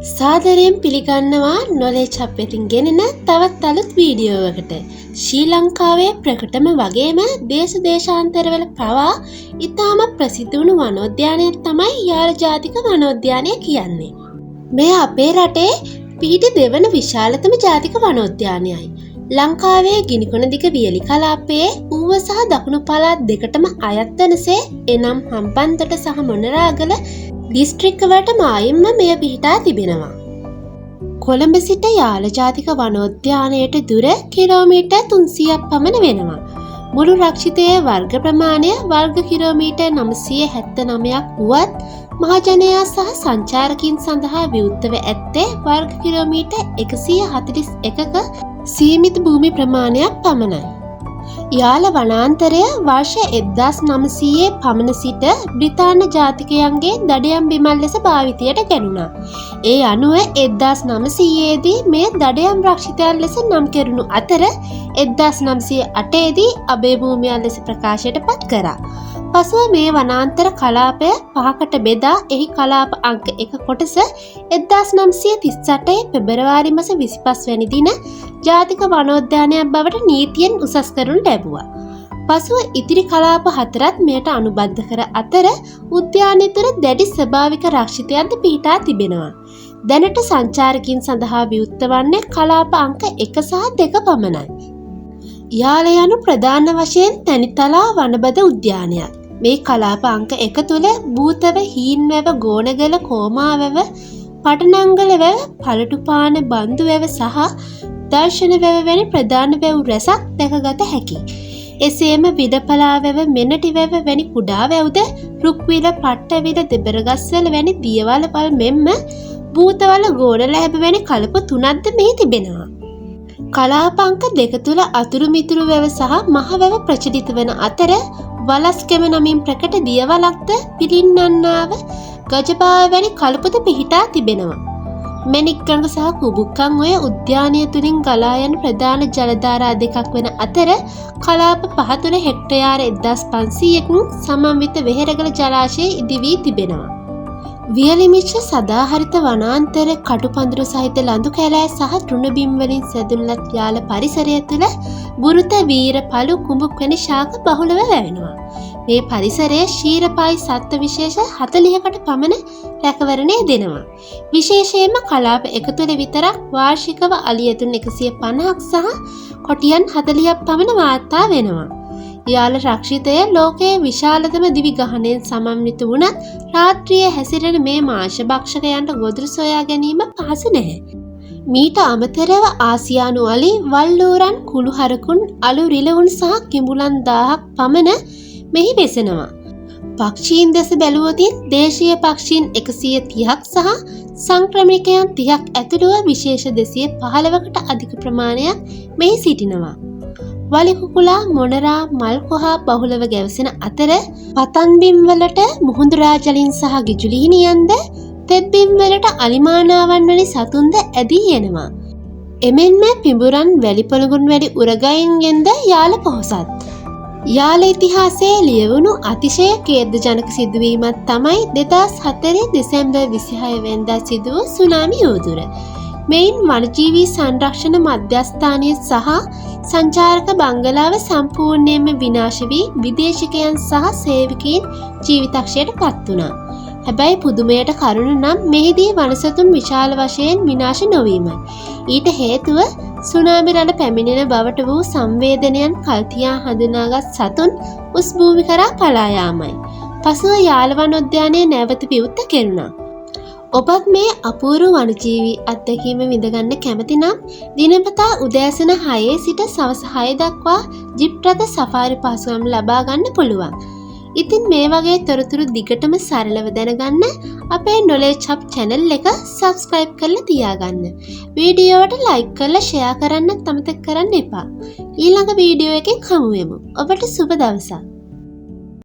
සාදරයෙන් පිළිගන්නවා knowledge hub එකෙන් ගෙනෙන තවත් අලුත් වීඩියෝ එකකට. ශ්‍රී ලංකාවේ ප්‍රකටම වගේම දේශාන්තරවල පවා ඉතාම ප්‍රසිද්ධ වුණු වනෝද්‍යානයක් තමයි යාල ජාතික වනෝද්‍යානය කියන්නේ. මේ අපේ රටේ පිහිටි දෙවන විශාලතම ජාතික වනෝද්‍යානයයි. ලංකාවේ ගිනිකොන දිග වියලි කලාපයේ ඌව සහ දකුණු පළාත් දෙකටම අයත් වනසේ එනම් හම්බන්තොට සහ මොනරාගල දිස්ත්‍රික්කවලට මායිම්ම මෙය පිහිටා තිබෙනවා. කොළඹ සිට යාල ජාතික වනෝද්‍යානයට දුර කිලෝමීටර් 300ක් පමණ වෙනවා. මුළු රක්ෂිතයේ වර්ග ප්‍රමාණය වර්ග කිලෝමීටර් 979ක් වුවත් මහජනයා සහ සංචාරකයන් සඳහා විවෘතව ඇත්තේ වර්ග කිලෝමීටර් 141ක සීමිත භූමි ප්‍රමාණයක් පමණයි. යාල වනාන්තරය වර්ෂ 1900 පමණ සිට බ්‍රිතාන්‍ය ජාතිකයන්ගේ දඩයම් බිමල් ලෙස භාවිතයට ගැනුණා. ඒ අනුව 1900 දී මේ දඩයම් රක්ෂිතයන් ලෙස නම් කෙරුණු අතර 1908 දී අභය භූමියන් ලෙස ප්‍රකාශයට පත් කරා. පසුව මේ වනාන්තර කලාපය පහකට බෙදා එහි කලාප අංක 1 කොටස 1938 පෙබරවාරි මාස 25 වැනි දින ජාතික වනෝද්‍යානයක් බවට නීතියෙන් උසස් කරනු ලැබුවා. පසුව ඉතිරි කලාප 4ත් මෙයට අනුබද්ධ කර අතර උද්‍යානය තුළ දැඩි ස්වභාවික රක්ෂිතයන්ද පිහිටා තිබෙනවා. දැනට සංචාරකයන් සඳහා විවෘත වන්නේ කලාප අංක 1 සහ 2 පමණයි. යාල යනු ප්‍රධාන වශයෙන් තනිතලා වනබද උද්‍යානයක්. මේ කලාප අංක 1 තුළ බූතව, හීන්වැව, ගෝනගල, කෝමාවැව, පටනංගල වැව, පළටුපාන බන්දු වැව සහ දර්ශන වැව වැනි ප්‍රධාන වැව් රැසක් දැකගත හැකියි. එසේම විඩපලා වැව, මෙනටි වැව වැනි කුඩා වැව්ද, රුක්විල, පට්ටවිල, දෙබරගස්වල වැනි දියවල වල මෙන්ම බූතවල, ගෝනල හැබ වැනි කලප 3ක්ද මෙහි තිබෙනවා. කලාප අංක 2 තුළ අතුරු මිතුරු වැව සහ මහ වැව ප්‍රචලිත වන අතර වලස්කෙම නමින් ප්‍රකට දියවලක්ද, පිළින්නන්නාව, ගජබාව වැනි කලපද පිහිටා තිබෙනවා. මැණික්කඟ සහ කුබුක්කං ඔය උද්‍යානය තුළින් ගලා යන ප්‍රධාන ජලධාරා දෙකක් වන අතර කලාප 5 තුළ හෙක්ටයාර 1500කින් සමන්විත වෙහෙරගල ජලාශය ඉදි වී තිබෙනවා. වියලි මිශ්‍ර සදාහරිත වනාන්තර, කටුපඳුරු සහිත ලඳු කැලෑ සහ තෘණබිම් වලින් සැදුණුලත් යාල පරිසරය තුළ බුරුත, වීර, පළු, කුඹුක් වැනි ශාක බහුලව වැවෙනවා. මේ පරිසරයේ ශීරපායි සත්ත්ව විශේෂ 40කට පමණ රැකවරණය දෙනවා. විශේෂයෙන්ම කලාප 1 තුළ විතරක් වාර්ෂිකව අලියතුන් 150ක් සහ කොටියන් 40ක් පමණ වාර්තා වෙනවා. යාල රක්ෂිතය ලෝකයේ විශාලතම දිවි ගහනයෙන් සමන්විත වුණත් රාත්‍රියේ හැසිරෙන මේ මාංශ භක්ෂකයන්ට ගොදුරු සොයා ගැනීම පහසු නැහැ. මීට අමතරව ආසියානු අලි, වල්ලූරන්, කුළුහරකුන්, අලු රිලවුන් සහ කිඹුලන් 1000ක් පමණ මෙහි වෙසෙනවා. පක්ෂීන් දැස බැලුවොතින් දේශීය පක්ෂීන් 130ක් සහ සංක්‍රමණිකයන් 30ක් ඇතුළුව විශේෂ 215කට අධික ප්‍රමාණයක් මෙහි සිටිනවා. වලි කුකුලා, මොනරා, මල් කොහා බහුලව ගැවසෙන අතර පතන් බිම් වලට මුහුදු රාජලින් සහ ගිජුලිහිණියන්ද, තෙත් බිම් වලට අලිමානාවන් වැනි සතුන්ද ඇදී එනවා. එමෙන්ම පිඹුරන්, වැලි පොළඟුන් වැනි උරගයින්ගෙන්ද යාල පොහොසත්. යාල ඉතිහාසයේ ලියවුණු අතිශය ඛේදජනක සිදුවීමක් තමයි 2004 දෙසැම්බර් 26 වෙනිදා සිදු වූ සුනාමි යෝධුර. මෙයින් වනජීවී සංරක්ෂණ මධ්‍යස්ථානය සහ සංචාරක බංගලාව සම්පූර්ණයෙන්ම විනාශ වී විදේශිකයන් සහ සේවකයන් ජීවිතක්ෂයට පත් වුණා. හැබැයි පුදුමයට කරුණ නම් මෙහිදී වනසතුන් විශාල වශයෙන් විනාශ නොවීමයි. ඊට හේතුව සුනාමි රළ පැමිණෙන බවට වූ සංවේදනයන් කල්තියා හඳුනාගත් සතුන් උස් භූමි කරා පලා යාමයි. පසුව යාල වනෝද්‍යානය නැවත විවෘත කෙරුණා. ඔබත් මේ අපූර්ව වනජීවී අත්දැකීම විඳගන්න කැමති නම් දිනපතා උදෑසන 6 සිට සවස 6 දක්වා ජිප් රථ සෆාරි පහසුකම් ලබා ගන්න පුළුවන්. ඉතින් මේ වගේ තොරතුරු දිගටම සරලව දැනගන්න අපේ නොලෙජ් හබ් channel එක subscribe කරලා තියාගන්න. වීඩියෝවට like කරලා share කරන්නත් අමතක කරන්න එපා. ඊළඟ වීඩියෝ එකෙන් හමු වෙමු. ඔබට සුබ දවසක්.